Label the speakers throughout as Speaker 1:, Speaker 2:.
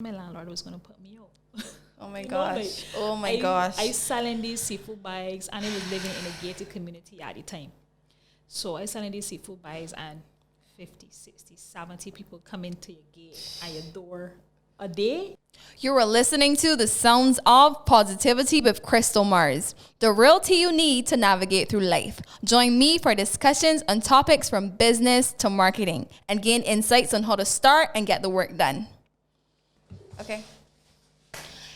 Speaker 1: My landlord was going to put me out.
Speaker 2: Oh my
Speaker 1: You know, like,
Speaker 2: gosh. Oh my gosh.
Speaker 1: I selling these seafood bags, and I was living in a gated community at the time. So I selling these seafood bags, and 50, 60, 70 people come into your gate and your door a day.
Speaker 2: You are listening to the Sounds of Positivity with Crystal Mars, the real tea you need to navigate through life. Join me for discussions on topics from business to marketing and gain insights on how to start and get the work done. Okay.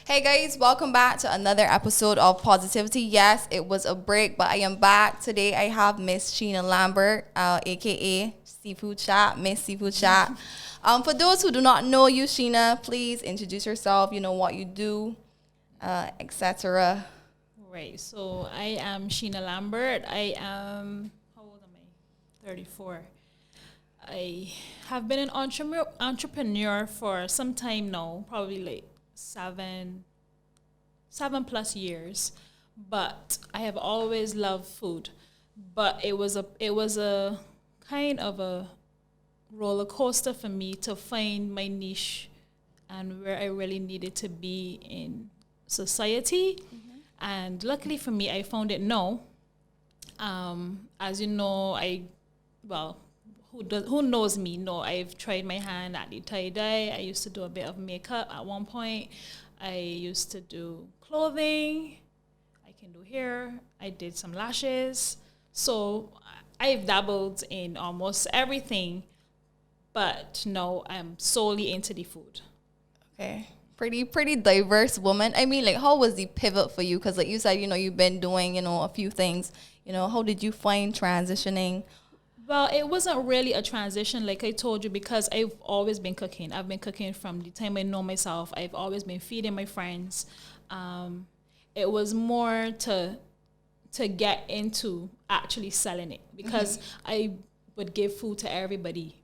Speaker 2: Hey guys, welcome back to another episode of Positivity. Yes, it was a break, but I am back. Today I have Miss Sheena Lambert, aka Seafood Chat, Miss Seafood Chat. For those who do not know you, Sheena, please introduce yourself, you know what you do, etc.
Speaker 1: Right. So I am Sheena Lambert. I am, how old am I? 34. I have been an entrepreneur for some time now, probably like seven plus years. But I have always loved food. But it was a kind of a roller coaster for me to find my niche and where I really needed to be in society. Mm-hmm. And luckily for me, I found it now. As you know, who knows me know I've tried my hand at the tie-dye. I used to do a bit of makeup at one point. I used to do clothing. I can do hair. I did some lashes. So I've dabbled in almost everything. But no, I'm solely into the food.
Speaker 2: Okay. Pretty diverse woman. I mean, like, how was the pivot for you? Because like you said, you've been doing, a few things. How did you find transitioning?
Speaker 1: Well, it wasn't really a transition, like I told you, because I've always been cooking. I've been cooking from the time I know myself. I've always been feeding my friends. It was more to get into actually selling it, because I would give food to everybody.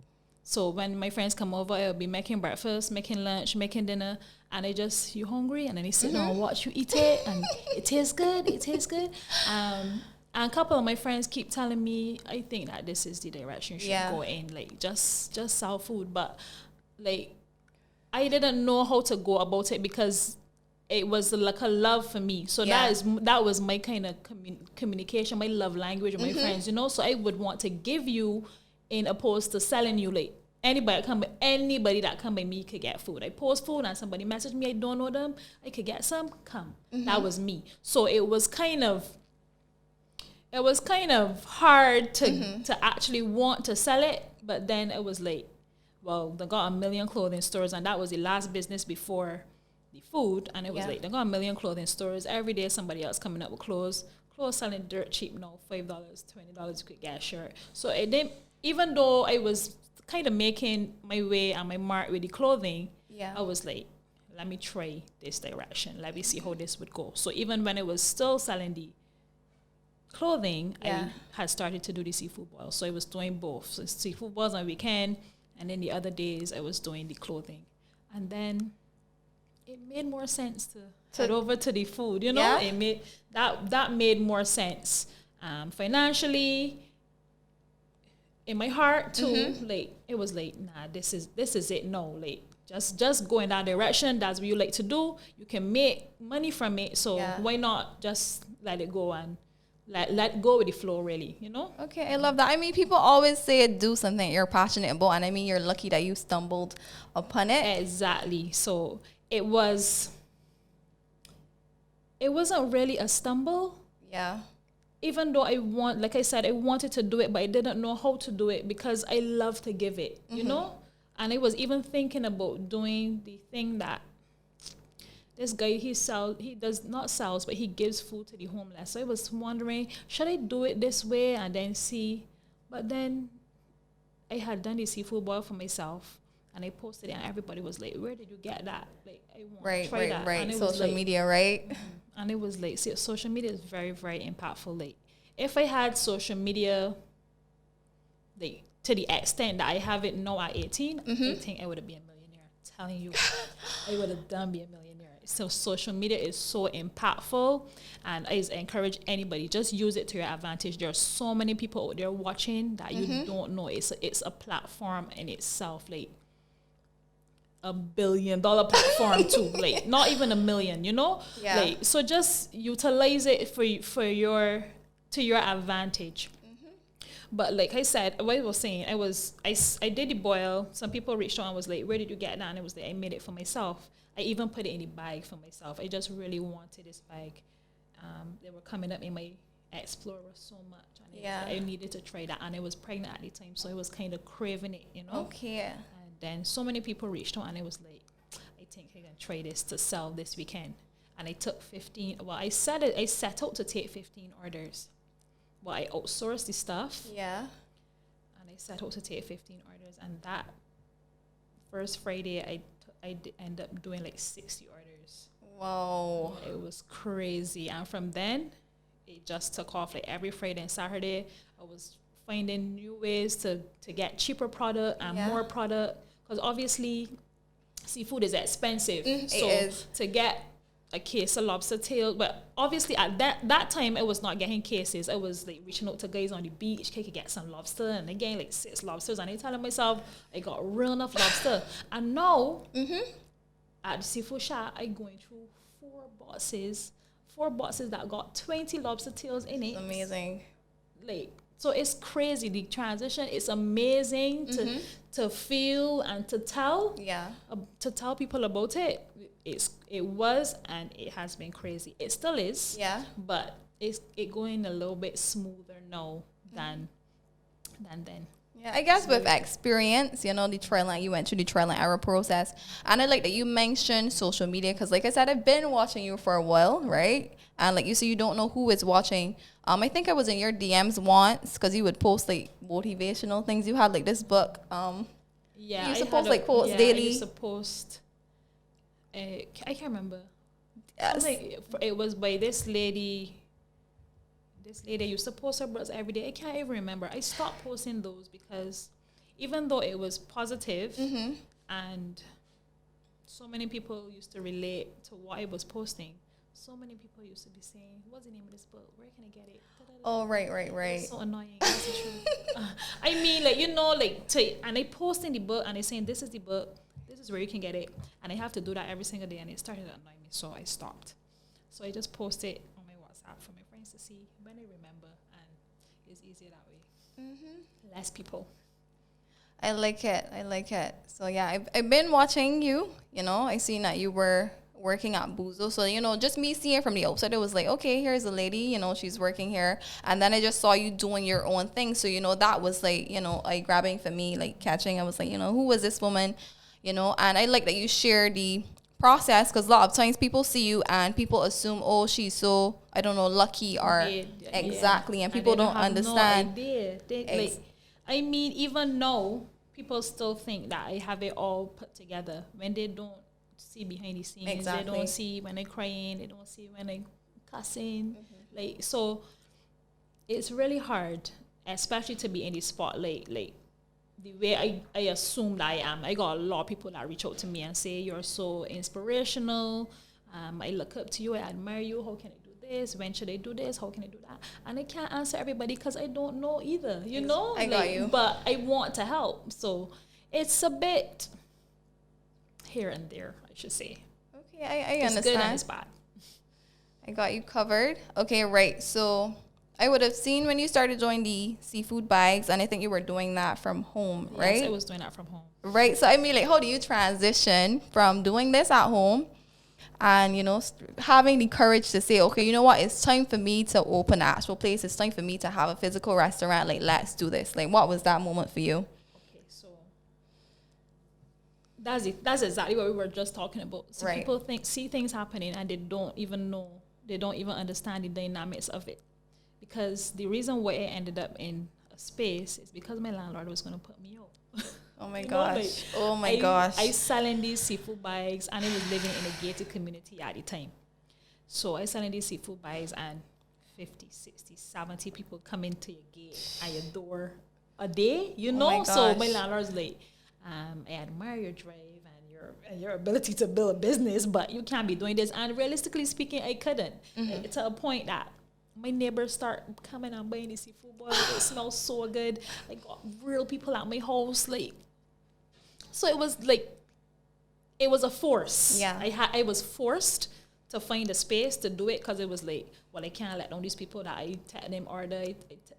Speaker 1: So when my friends come over, I'll be making breakfast, making lunch, making dinner, and you hungry? And then they sit down and watch you eat it, and it tastes good. And a couple of my friends keep telling me, I think that this is the direction you should go in, like just sell food. But like, I didn't know how to go about it because it was like a love for me. So that was my kind of communication, my love language with my friends, So I would want to give you, in opposed to selling you. Like, anybody that come by me could get food. I post food and somebody message me, I don't know them, I could get some, come. That was me. So it was kind of hard to actually want to sell it. But then it was like, well, they got a million clothing stores, and that was the last business before the food. And it was like, they got a million clothing stores. Every day somebody else coming up with clothes selling dirt cheap now, $5, $20 you could get a shirt. So it didn't, even though I was kind of making my way and my mark with the clothing, I was like, let me try this direction. Let me see how this would go. So even when I was still selling the clothing, I had started to do the seafood boils. So I was doing both. So seafood boils on weekend, and then the other days I was doing the clothing. And then it made more sense to head over to the food, It made that made more sense. Financially, in my heart too, like it was like, nah, this is it. No, like just go in that direction. That's what you like to do. You can make money from it. So why not just let it go and let go with the flow, really,
Speaker 2: Okay, I love that. I mean, people always say do something you're passionate about, and I mean, you're lucky that you stumbled upon it.
Speaker 1: Exactly. So it wasn't really a stumble.
Speaker 2: Yeah.
Speaker 1: Even though like I said, I wanted to do it, but I didn't know how to do it because I love to give it, And I was even thinking about doing the thing that this guy, he does not sell, but he gives food to the homeless. So I was wondering, should I do it this way and then see? But then I had done the seafood boil for myself, and I posted it, and everybody was like, where did you get that? Like, I want to try that.
Speaker 2: Right. Social media, right?
Speaker 1: And it was like, see, social media is very, very impactful. Like, if I had social media, like, to the extent that I have it now at 18, I think I would have been a millionaire. I'm telling you, I would have done be a millionaire. So social media is so impactful, and I encourage anybody, just use it to your advantage. There are so many people out there watching that you don't know. It's a platform in itself. Like, $1 billion platform too. Like not even 1 million, you know?
Speaker 2: Yeah.
Speaker 1: Like so just utilize it for your to your advantage. But like I said, what I was saying, I did the boil. Some people reached out and was like, where did you get that? And it was like, I made it for myself. I even put it in the bag for myself. I just really wanted this bag. They were coming up in my Explorer so much. And I needed to try that. And I was pregnant at the time, so I was kind of craving it, you know?
Speaker 2: Okay.
Speaker 1: And then so many people reached out and I was like, I think I can try this to sell this weekend. And I took 15. Well, I set out to take 15 orders. Well, I outsourced the stuff.
Speaker 2: Yeah.
Speaker 1: And I set out to take 15 orders. And that first Friday, I end up doing like 60 orders.
Speaker 2: Wow.
Speaker 1: It was crazy. And from then, it just took off. Like every Friday and Saturday, I was finding new ways to get cheaper product and more product. Because obviously, seafood is expensive. So
Speaker 2: it is.
Speaker 1: To get a case of lobster tail, but obviously at that time, I was not getting cases. I was like reaching out to guys on the beach, I could get some lobster, and again like 6 lobsters, and I telling myself I got real enough lobster. And now at the seafood shop, I going through 4 boxes that got 20 lobster tails in it.
Speaker 2: Amazing.
Speaker 1: Like, so it's crazy. The transition is amazing to feel and to tell.
Speaker 2: Yeah.
Speaker 1: To tell people about it. It was and it has been crazy. It still is.
Speaker 2: Yeah.
Speaker 1: But it's going a little bit smoother now than then.
Speaker 2: Yeah, I guess with experience, you know, you went through the trial and error process. And I like that you mentioned social media because, like I said, I've been watching you for a while, right? And like you said, you don't know who is watching. I think I was in your DMs once because you would post like motivational things. You had like this book.
Speaker 1: Yeah,
Speaker 2: you used to post like quotes daily.
Speaker 1: I used to post. I can't remember.
Speaker 2: Yes.
Speaker 1: It was by this lady. This lady used to post her books every day. I can't even remember. I stopped posting those because even though it was positive and so many people used to relate to what I was posting, so many people used to be saying, what's the name of this book? Where can I get it?
Speaker 2: Oh, right.
Speaker 1: It's so annoying. That's the truth. I mean, like, you know, like, and I post in the book and they saying, this is the book. This is where you can get it. And I have to do that every single day. And it started annoying me. So I stopped. So I just post it on my WhatsApp for my friends to see when I remember. And it's easier that way. Less people.
Speaker 2: I like it. So, yeah, I've been watching you. You know, I seen that you were working at Buzo. So, you know, just me seeing from the outside, it was like, okay, here's a lady, you know, she's working here. And then I just saw you doing your own thing. So, you know, that was like, you know, like grabbing for me, like catching. I was like, you know, who was this woman? You know, and I like that you share the process because a lot of times people see you and people assume, oh, she's so, I don't know, lucky or exactly. And people don't understand.
Speaker 1: No idea. I mean, even now, people still think that I have it all put together when they don't see behind the scenes.
Speaker 2: Exactly.
Speaker 1: They don't see when I crying. They don't see when I cussing. Like, so it's really hard, especially to be in the spotlight. Like, the way I assume that I am. I got a lot of people that reach out to me and say, you're so inspirational. I look up to you. I admire you. How can I do this? When should I do this? How can I do that? And I can't answer everybody because I don't know either, you know?
Speaker 2: I got you.
Speaker 1: But I want to help. So it's a bit here and there, I should say.
Speaker 2: Okay, I
Speaker 1: It's
Speaker 2: understand.
Speaker 1: good and it's bad.
Speaker 2: I got you covered. Okay, right. So I would have seen when you started doing the seafood bags, and I think you were doing that from home, right?
Speaker 1: Yes, I was doing that from home.
Speaker 2: Right. So I mean, like, how do you transition from doing this at home and, you know, having the courage to say, okay, you know what, it's time for me to open an actual place. It's time for me to have a physical restaurant. Like, let's do this. Like, what was that moment for you?
Speaker 1: Okay, so that's it. That's exactly what we were just talking about. So
Speaker 2: Right.
Speaker 1: people see things happening and they don't even know, they don't even understand the dynamics of it. Because the reason why I ended up in a space is because my landlord was going to put me out.
Speaker 2: Oh my
Speaker 1: You
Speaker 2: gosh.
Speaker 1: know, like,
Speaker 2: Oh my gosh.
Speaker 1: I selling these seafood bags and I was living in a gated community at the time. So I selling these seafood bags and 50, 60, 70 people come into your gate and your door a day, you know?
Speaker 2: my
Speaker 1: So
Speaker 2: gosh.
Speaker 1: my landlord's like, I admire your drive and your ability to build a business, but you can't be doing this. And realistically speaking, I couldn't. Like, to a point that my neighbors start coming and buying the seafood boil. It smells so good. I got real people at my house. Like, so it was like it was a force.
Speaker 2: Yeah.
Speaker 1: I was forced to find a space to do it because it was like, well, I can't let down these people that I take them order.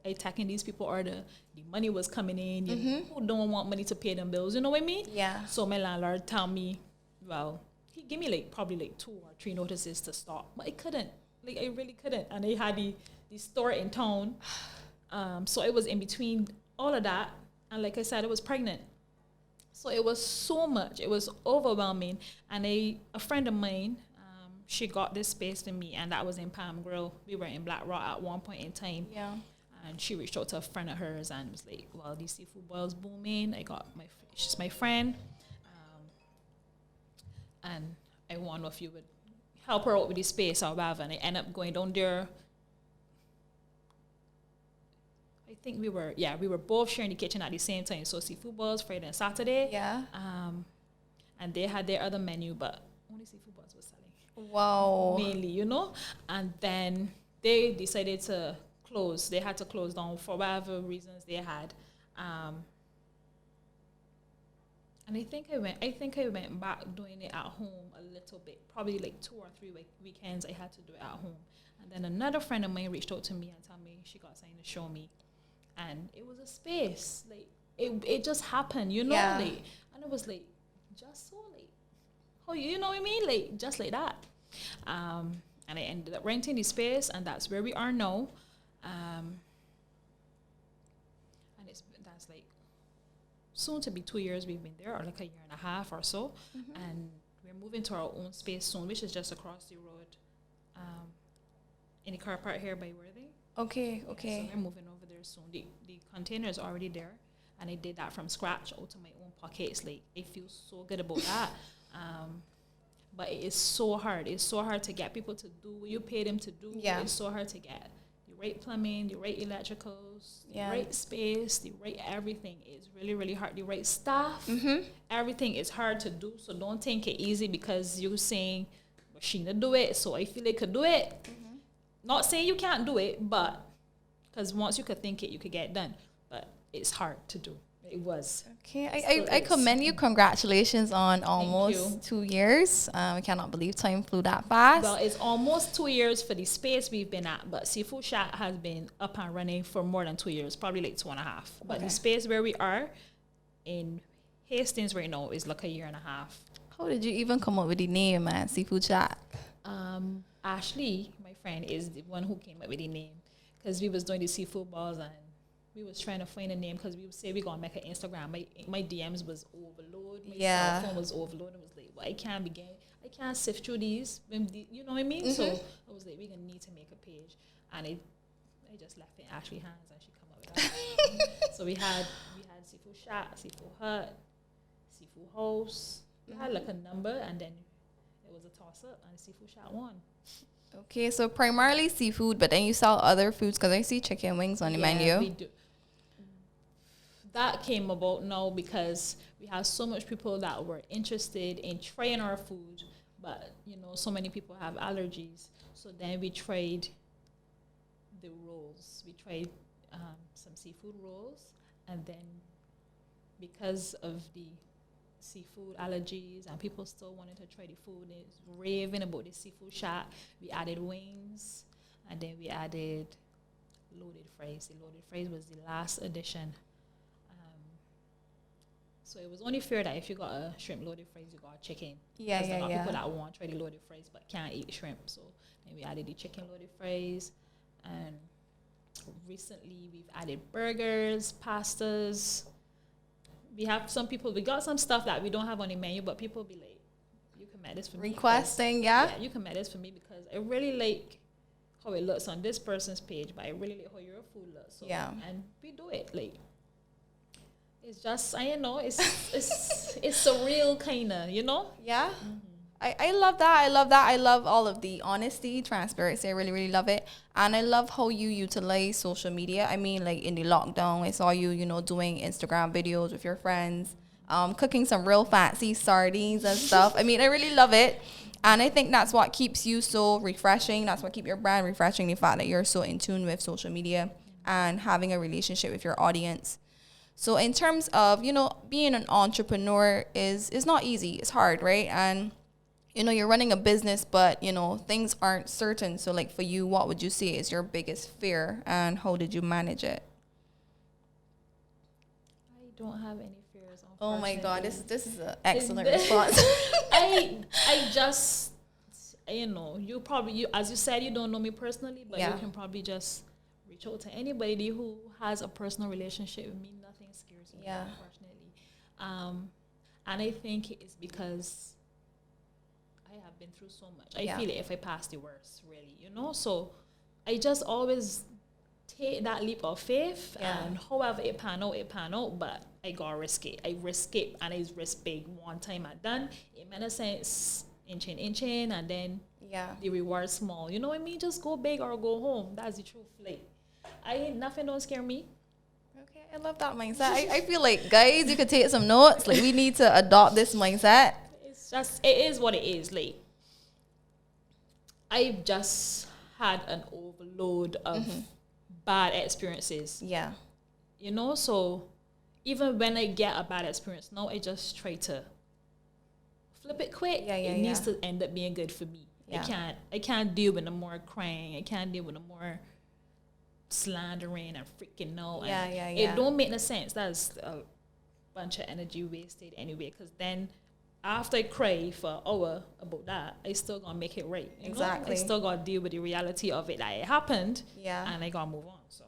Speaker 1: I taking these people order. The money was coming in. Who don't want money to pay them bills? You know what I mean?
Speaker 2: Yeah.
Speaker 1: So my landlord tell me, well, he gave me like probably like 2 or 3 notices to stop, but I couldn't. Like I really couldn't. And they had the store in town. So it was in between all of that. And like I said, I was pregnant. So it was so much. It was overwhelming. And a friend of mine, she got this space for me, and that was in Palm Grill. We were in Black Rock at one point in time.
Speaker 2: Yeah.
Speaker 1: And she reached out to a friend of hers and was like, well, these seafood boils booming. She's my friend. And I wonder if you would help her out with the space or whatever. And I ended up going down there. I think we were both sharing the kitchen at the same time. So seafood boils Friday and Saturday.
Speaker 2: Yeah.
Speaker 1: And they had their other menu, but only seafood boils was selling.
Speaker 2: Wow.
Speaker 1: Mainly, And then they decided to close. They had to close down for whatever reasons they had. And I think I went back doing it at home a little bit, probably like 2 or 3 weekends I had to do it at home. And then another friend of mine reached out to me and told me she got something to show me. And it was a space. Like it just happened,
Speaker 2: Yeah.
Speaker 1: Like, and it was like just so like, oh, you know what I mean? Like just like that. And I ended up renting the space, and that's where we are now. And that's like soon to be 2 years we've been there, or like a year and a half or so. And we're moving to our own space soon, which is just across the road, in the car park here by Worthing.
Speaker 2: Okay.
Speaker 1: So we're moving over there soon. The container is already there, and I did that from scratch out of my own pockets. Like I feel so good about that. But it is so hard. It's so hard to get people to do what you pay them to do.
Speaker 2: Yeah.
Speaker 1: It's so hard to get the right plumbing, the right electricals, the
Speaker 2: Yeah.
Speaker 1: right space, the right everything. It's really, really hard. The right staff. Everything is hard to do. So don't think it easy because you're saying, well, Sheena do it, so I feel I could do it. Not saying you can't do it, but because once you could think it, you could get it done. But it's hard to do. It was.
Speaker 2: Okay, I commend you. Congratulations on almost 2 years. I cannot believe time flew that fast.
Speaker 1: Well, it's almost 2 years for the space we've been at, but Seafood Shack has been up and running for more than 2 years, probably like 2.5. But the space where we are in Hastings right now is like a year and a half.
Speaker 2: How did you even come up with the name, man? Seafood Shack?
Speaker 1: Ashley, my friend, is the one who came up with the name because we was doing the seafood balls and we was trying to find a name because we would say we're gonna make an Instagram. My DMs was overload. My cell phone was overload. It was like, well, I can't sift through these. You know what I mean? So I was like, we're gonna need to make a page, and I just left it in Ashley's hands, and she come up with that. So we had Seafood Shack, Seafood Hut, Seafood House. We had like a number, and then it was a toss up, and Seafood Shack won.
Speaker 2: Okay, so primarily seafood, but then you sell other foods because I see chicken wings on the menu.
Speaker 1: We do. That came about now because we have so much people that were interested in trying our food, but so many people have allergies. So then we tried the rolls. We tried some seafood rolls, and then because of the seafood allergies and people still wanted to try the food, it's raving about the Seafood Shack. We added wings, and then we added loaded fries. The loaded fries was the last addition. So it was only fair that if you got a shrimp loaded fries, you got a chicken.
Speaker 2: Yeah.
Speaker 1: There's a lot of people that want to try the loaded fries but can't eat shrimp. So then we added the chicken loaded fries. And recently we've added burgers, pastas. We got some stuff that we don't have on the menu, but people be like, you can make this for me.
Speaker 2: Requesting, yeah,
Speaker 1: you can make this for me because I really like how it looks on this person's page, but I really like how your food looks. So, and we do it. Like, it's just, it's a real kind of,
Speaker 2: Yeah. I love that. I love all of the honesty, transparency. I really, really love it. And I love how you utilize social media. I mean, like in the lockdown, I saw you, doing Instagram videos with your friends, cooking some real fancy sardines and stuff. I mean, I really love it. And I think that's what keeps you so refreshing. That's what keeps your brand refreshing, the fact that you're so in tune with social media and having a relationship with your audience. So in terms of, being an entrepreneur is not easy. It's hard, right? And, you're running a business, but, things aren't certain. So like for you, what would you say is your biggest fear and how did you manage it?
Speaker 1: I don't have any fears.
Speaker 2: Oh my God, this is an excellent response.
Speaker 1: I just, you probably, as you said, you don't know me personally, but you can probably just reach out to anybody who has a personal relationship with me. Nothing scares me, unfortunately. And I think it's because I have been through so much. I feel it if I pass the worst, really, So I just always take that leap of faith, and however it pan out, but I gotta risk it. I risk it, and I risk big. One time I done, it made a sense, inching, and then the reward small. You know what I mean? Just go big or go home. That's the truth. Like, nothing don't scare me.
Speaker 2: Okay, I love that mindset. I feel like, guys, you could take some notes. Like, we need to adopt this mindset.
Speaker 1: It is what it is. Like, I've just had an overload of bad experiences.
Speaker 2: Yeah.
Speaker 1: So even when I get a bad experience now, I just try to flip it quick. It needs to end up being good for me. Yeah. I can't deal with no more crying. I can't deal with no more slandering and freaking out. It don't make no sense. That's a bunch of energy wasted anyway, because then after I cry for an hour about that, I still gonna make it right.
Speaker 2: Exactly.
Speaker 1: I still gotta deal with the reality of it, that it happened. Yeah. And I gotta move on. So.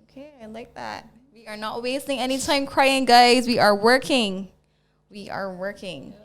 Speaker 2: Okay, I like that. We are not wasting any time crying, guys. We are working. Yeah.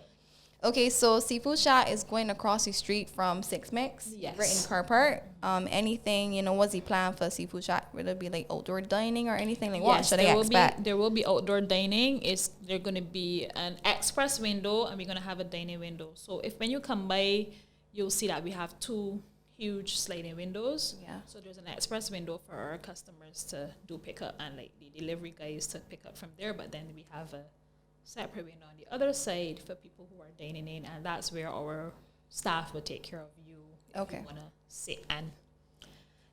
Speaker 2: Okay, so Seafood Shack is going across the street from Six Mix, right in Car Park. Anything, what's the plan for Seafood Shack? Will it be like outdoor dining or anything? Like, what should I expect?
Speaker 1: There will be outdoor dining. There's going to be an express window, and we're going to have a dining window. So when you come by, you'll see that we have 2 huge sliding windows. Yeah. So there's an express window for our customers to do pickup, and like the delivery guys to pick up from there. But then we have a separate window on the other side for people who are dining in, and that's where our staff will take care of you if you want to sit and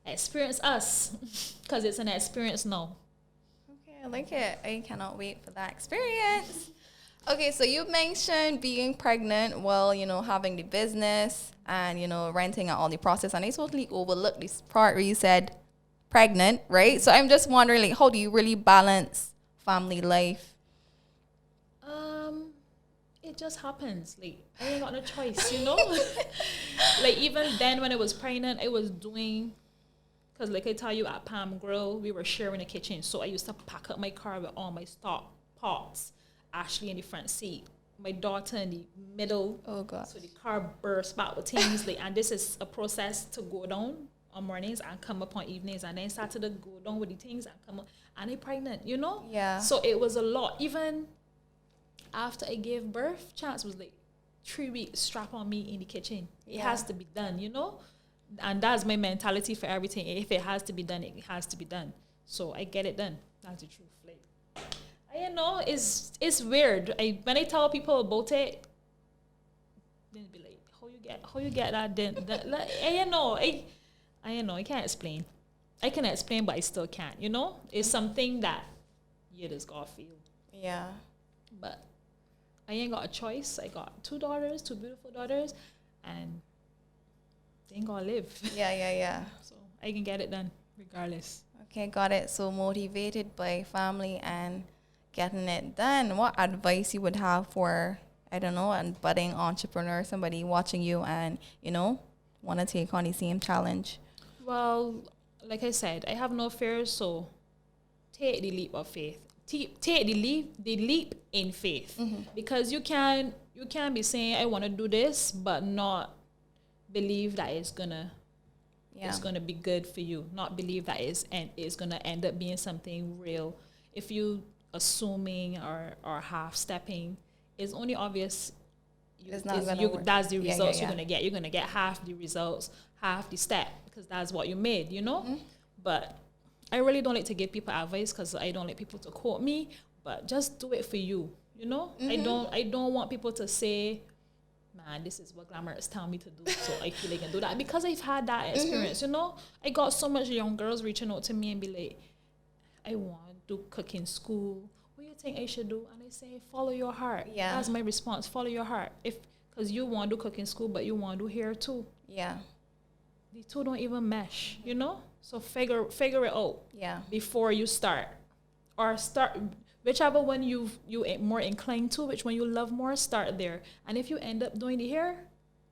Speaker 1: experience us, because it's an experience now.
Speaker 2: Okay, I like it. I cannot wait for that experience. Okay, so you mentioned being pregnant while, having the business and, renting out all the process, and I totally overlooked this part where you said pregnant, right? So I'm just wondering, like, how do you really balance family life?
Speaker 1: It just happens. Like, I ain't got no choice, Like, even then when I was pregnant, I was doing, because like I tell you, at Palm Grill, we were sharing a kitchen. So I used to pack up my car with all my stock pots, Ashley in the front seat, my daughter in the middle.
Speaker 2: Oh, God.
Speaker 1: So the car burst back with things. Like, and this is a process to go down on mornings and come up on evenings, and then started to go down with the things and come up. And I'm pregnant, Yeah. So it was a lot. Even after I gave birth, Chance was like 3 weeks strap on me in the kitchen. It has to be done, And that's my mentality for everything. If it has to be done, it has to be done. So I get it done. That's the truth. Like, it's weird. When I tell people about it, they'll be like, how you get that done? Like, I can't explain. I can explain, but I still can't. It's something that you just gotta feel.
Speaker 2: Yeah.
Speaker 1: But I ain't got a choice. I got 2 daughters, 2 beautiful daughters, and they ain't gonna live.
Speaker 2: Yeah.
Speaker 1: So I can get it done regardless.
Speaker 2: Okay, got it. So motivated by family and getting it done. What advice you would have for, I don't know, a budding entrepreneur, somebody watching you and, want to take on the same challenge?
Speaker 1: Well, like I said, I have no fears, so take the leap of faith. Take the leap in faith, because you can be saying I want to do this, but not believe that it's gonna be good for you. Not believe that it's gonna end up being something real. If you assuming or half stepping, it's only obvious. That's the results you're gonna get. You're gonna get half the results, half the step, because that's what you made. But I really don't like to give people advice, because I don't like people to quote me, but just do it for you, I don't want people to say, man, this is what Glamour is telling me to do, so I feel I can do that, because I've had that experience, I got so much young girls reaching out to me and be like, I want do cooking school. What do you think I should do? And I say, follow your heart.
Speaker 2: Yeah.
Speaker 1: That's my response. Follow your heart. Because you want to do cooking school, but you want to do hair too.
Speaker 2: Yeah.
Speaker 1: The two don't even mesh, you know? So figure it out.
Speaker 2: Yeah.
Speaker 1: Before you start. Or start, whichever one you more inclined to, which one you love more, start there. And if you end up doing the hair,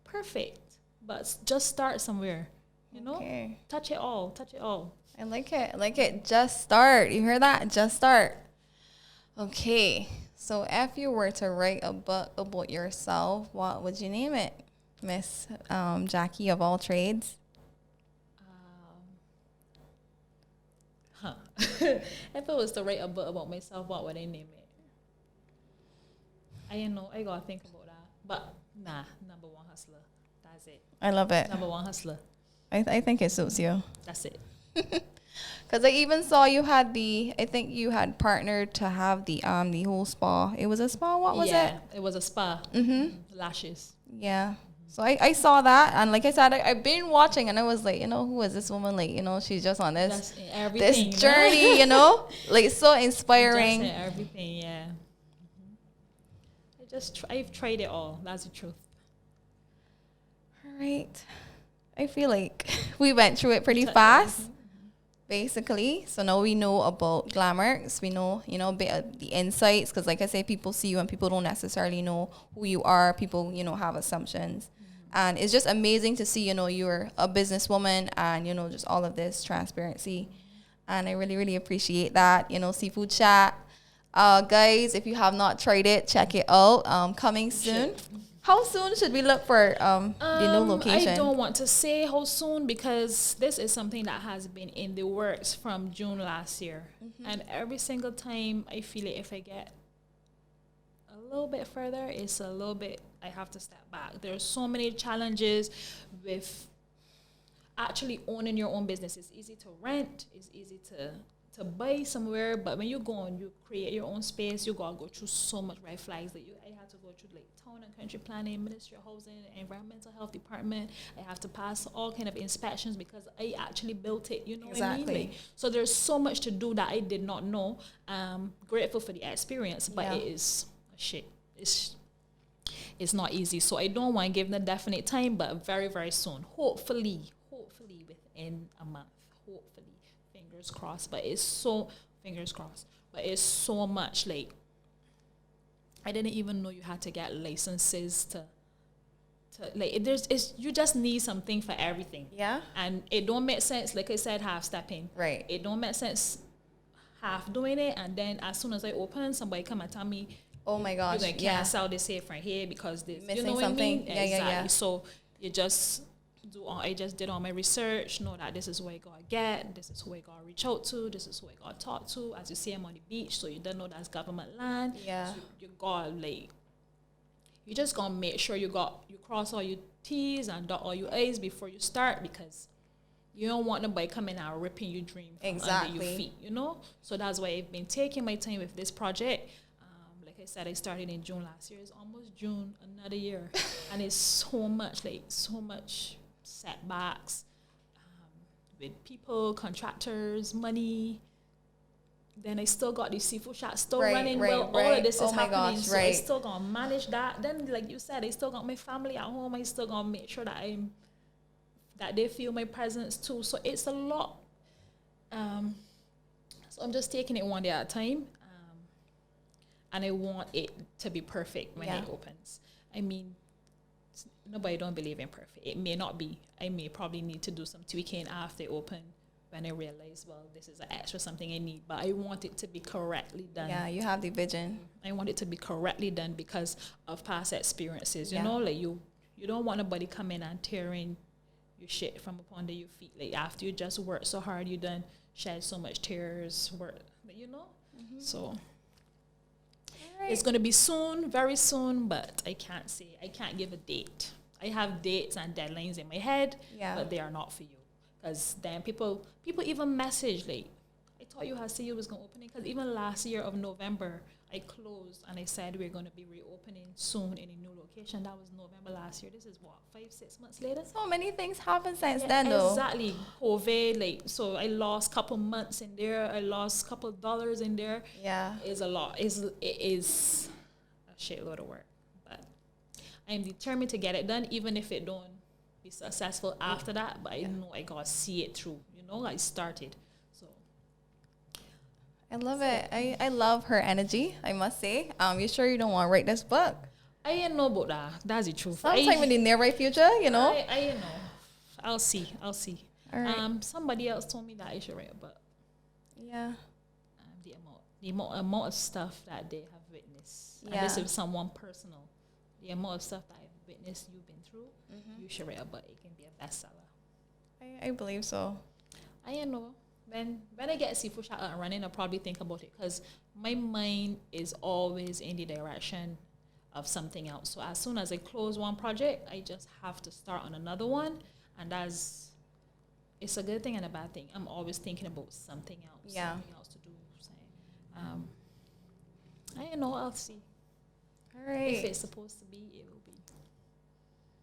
Speaker 1: perfect. But just start somewhere, you know?
Speaker 2: Okay.
Speaker 1: Touch it all.
Speaker 2: I like it. Just start. You hear that? Just start. Okay. So if you were to write a book about yourself, what would you name it, Miss Jackie of all trades?
Speaker 1: If I was to write a book about myself, what would I name it? I don't know. I gotta think about that. But nah, number one hustler. That's it.
Speaker 2: I love it.
Speaker 1: Number one hustler.
Speaker 2: I think it suits you.
Speaker 1: That's it.
Speaker 2: Because I even saw you had I think you had partnered to have the whole spa. It was a spa. What was it?
Speaker 1: Yeah, it was a spa. Mm-hmm. Lashes.
Speaker 2: Yeah. So I saw that, and like I said, I've been watching, and I was like, who is this woman? Like, she's just on this journey, like so inspiring.
Speaker 1: Just everything, yeah. I've tried it all. That's the truth.
Speaker 2: All right. I feel like we went through it pretty fast, basically. So now we know about Glamourx. We know, a bit of the insights, because like I say, people see you and people don't necessarily know who you are. People, have assumptions. And it's just amazing to see, you're a businesswoman and, just all of this transparency. And I really, really appreciate that. Seafood Chat. Guys, if you have not tried it, check it out. Coming soon. How soon should we look for the new location?
Speaker 1: I don't want to say how soon, because this is something that has been in the works from June last year. Mm-hmm. And every single time I feel it, if I get a little bit further, it's a little bit, I have to step back. There's so many challenges with actually owning your own business. It's easy to rent, it's easy to buy somewhere, but when you go and you create your own space, you gotta go through so much red flags that I had to go through, like town and country planning, Ministry of Housing, environmental health department. I have to pass all kind of inspections because I actually built it. You know
Speaker 2: exactly.
Speaker 1: what I mean? Like, so there's so much to do that I did not know. Grateful for the experience, but it is shit. It's not easy. So I don't want to give them a definite time, but very, very soon. Hopefully within a month. Hopefully. Fingers crossed. But it's so much, like, I didn't even know you had to get licenses to like, you just need something for everything. Yeah. And it don't make sense, like I said, half stepping. Right. It don't make sense half doing it, and then as soon as I open, somebody come and tell me, oh my gosh, you're going to cancel this here from here because this, missing something. What I mean? Yeah, exactly. Yeah. So you just I just did all my research, know that this is what I gotta get, this is who I gotta reach out to, this is who I gotta talk to. As you see, I'm on the beach, so you don't know that's government land. Yeah. So you gotta, like, you just gonna make sure you cross all your T's and dot all your A's before you start, because you don't want nobody coming out ripping your dream from under your feet, So that's why I've been taking my time with this project. Like I said, I started in June last year. It's almost June, another year. And it's so much setbacks with people, contractors, money. Then I still got the seafood shop still running. All of this is happening. So I still gonna manage that. Then, like you said, I still got my family at home. I still gonna make sure that they feel my presence too. So it's a lot. So I'm just taking it one day at a time. And I want it to be perfect when it opens. I mean, nobody don't believe in perfect. It may not be. I may probably need to do some tweaking after they open when I realize, well, this is an extra something I need. But I want it to be correctly done. Yeah, you have the vision. I want it to be correctly done because of past experiences. You know, like you don't want nobody coming and tearing your shit from up under your feet. Like after you just worked so hard, you done shed so much tears, So it's going to be soon, very soon, but I can't give a date. I have dates and deadlines in my head, but they are not for you. Because then people even message, like, I thought you had said you was going to open it. Because even last year of November, I closed and I said we're going to be reopening soon in a new location. That was November last year. This is what, 5-6 months later?
Speaker 2: So many things happened since then, though.
Speaker 1: Exactly. COVID, like, so I lost a couple months in there. I lost a couple dollars in there.
Speaker 2: Yeah.
Speaker 1: It's a lot. It is a shitload of work. But I'm determined to get it done, even if it don't be successful after that. But I know I got to see it through. You know, I started. So
Speaker 2: I love it. I love her energy, I must say. You sure you don't want to write this book?
Speaker 1: I didn't know about that. That's the truth.
Speaker 2: Sometime in the near future, you know?
Speaker 1: I know. I'll see.
Speaker 2: All right.
Speaker 1: Somebody else told me that I should write a book.
Speaker 2: Yeah.
Speaker 1: The amount of stuff that they have witnessed.
Speaker 2: Yeah.
Speaker 1: And this is someone personal. The amount of stuff that I've witnessed you've been through, you should write a book. It can be a bestseller.
Speaker 2: I believe so.
Speaker 1: I know. When I get seafood shop and running, I'll probably think about it because my mind is always in the direction of something else. So as soon as I close one project, I just have to start on another one. And it's a good thing and a bad thing. I'm always thinking about something else.
Speaker 2: Yeah.
Speaker 1: Something else to do. I don't know. I'll see.
Speaker 2: All right.
Speaker 1: If it's supposed to be, it will be.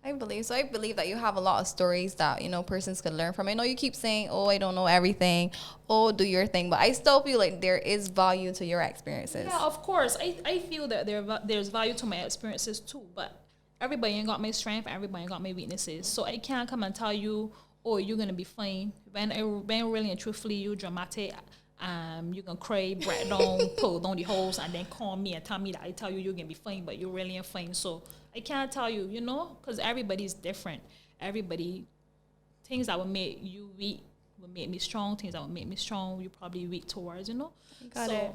Speaker 2: I believe so. I believe that you have a lot of stories that, you know, persons could learn from. I know you keep saying, oh, I don't know everything. Oh, do your thing. But I still feel like there is value to your experiences.
Speaker 1: Yeah, of course. I feel that there's value to my experiences too. But everybody ain't got my strength. Everybody ain't got my weaknesses. So I can't come and tell you, oh, you're going to be fine. When really and truthfully, you dramatic. You can cry, break down, pull down the holes, and then call me and tell me that I tell you you're going to be fine, but you really ain't fine. So I can't tell you, you know, because everybody's different. Things that will make you weak will make me strong. Things that will make me strong, you probably weak towards, you know.
Speaker 2: Got it.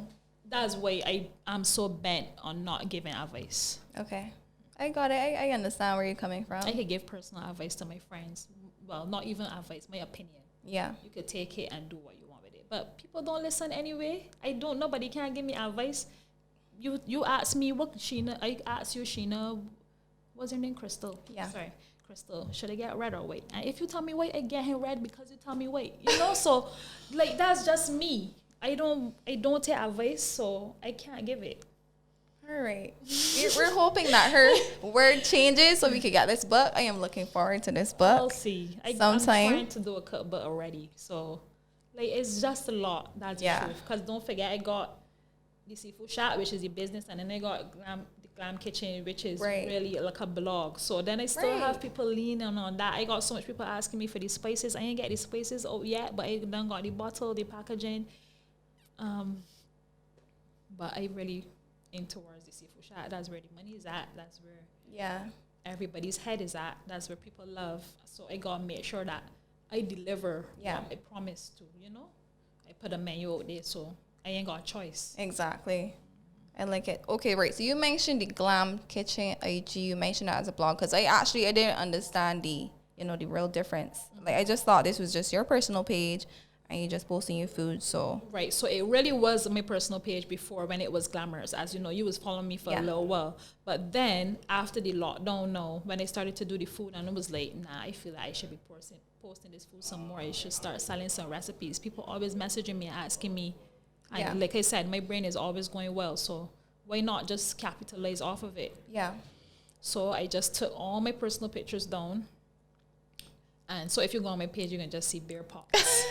Speaker 1: That's why I'm so bent on not giving advice.
Speaker 2: Okay. I got it. I understand where you're coming from.
Speaker 1: I could give personal advice to my friends. Well, not even advice, my opinion.
Speaker 2: Yeah.
Speaker 1: You could take it and do what you want with it. But people don't listen anyway. Nobody can give me advice. You asked me what Sheena, I asked you, Sheena, what's her name? Crystal.
Speaker 2: Yeah.
Speaker 1: Sorry, Crystal. Should I get red or white? And if you tell me white, I get him red because you tell me white. You know, so like that's just me. I don't take advice, so I can't give it.
Speaker 2: All right. We're hoping that her word changes so we can get this book. I am looking forward to this book.
Speaker 1: I'll see. I'm
Speaker 2: Sometime.
Speaker 1: trying to do a cookbook already, so like it's just a lot. That's the truth. Because don't forget, I got the seafood shop, which is the business, and then I got the glam kitchen, which is really like a blog. So then I still have people leaning on that. I got so much people asking me for these spices. I ain't get these spices out yet, but I done got the bottle, the packaging. But I really aim towards the seafood shop. That's where the money is at. That's where everybody's head is at. That's where people love. So I gotta make sure that I deliver what I promise to, you know. I put a menu out there, so I ain't got a choice.
Speaker 2: Exactly. I like it. Okay, right. So you mentioned the Glam Kitchen IG. You mentioned that as a blog because I didn't understand the real difference. Like I just thought this was just your personal page and you just posting your food. So
Speaker 1: right. So it really was my personal page before when it was glamorous. As you know, you was following me for a little while. But then after the lockdown, when I started to do the food and it was like, nah, I feel like I should be posting this food some more. I should start selling some recipes. People always messaging me, asking me. And like I said, my brain is always going well. So why not just capitalize off of it? Yeah. So I just took all my personal pictures down. And so if you go on my page, you can just see beer pots.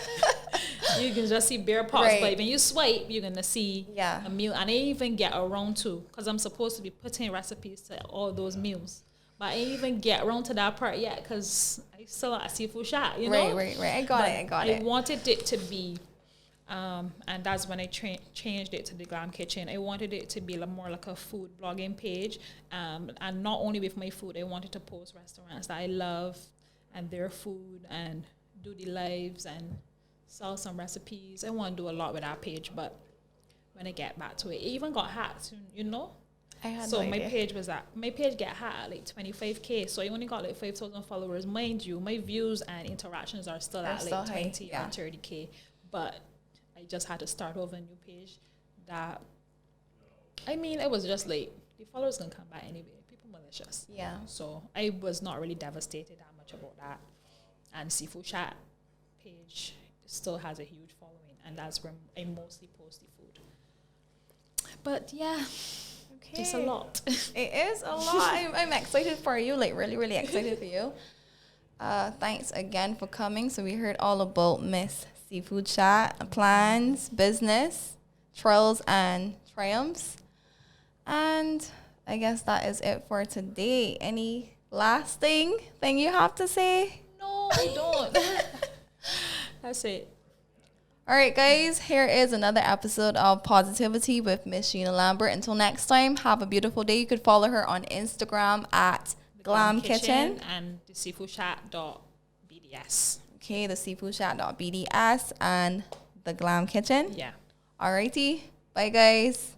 Speaker 1: You can just see beer pots. Right. But when you swipe, you're going to see a meal. And I even get around to, because I'm supposed to be putting recipes to all those meals. But I didn't even get around to that part yet because I still at a seafood shop, you know? Right. I got it. I wanted it to be, and that's when I changed it to the Glam Kitchen. I wanted it to be more like a food blogging page. And not only with my food, I wanted to post restaurants that I love and their food and do the lives and sell some recipes. I want to do a lot with that page, but when I get back to it even got hacked, you know? So my page get hacked at like 25K. So I only got like 5,000 followers. Mind you, my views and interactions are still at like 20 or 30K. But I just had to start over a new page that, I mean, it was just like, the followers gonna come back anyway. People malicious. Yeah. So I was not really devastated that much about that. And Seafood Chat page still has a huge following, and that's where I mostly post the food. But yeah, it's a lot.
Speaker 2: It is a lot. I'm excited for you, like really, really excited for you. Thanks again for coming. So we heard all about Miss Seafood Chat, plans, business, trials and triumphs. And I guess that is it for today. Any last thing you have to say?
Speaker 1: No, I don't. That's it.
Speaker 2: All right, guys, here is another episode of Positivity with Miss Sheena Lambert. Until next time, have a beautiful day. You could follow her on Instagram at Glam Kitchen
Speaker 1: and the seafoodchat.bds.
Speaker 2: Okay, the seafoodchat.bds and the Glam Kitchen.
Speaker 1: Yeah.
Speaker 2: Alrighty. Bye, guys.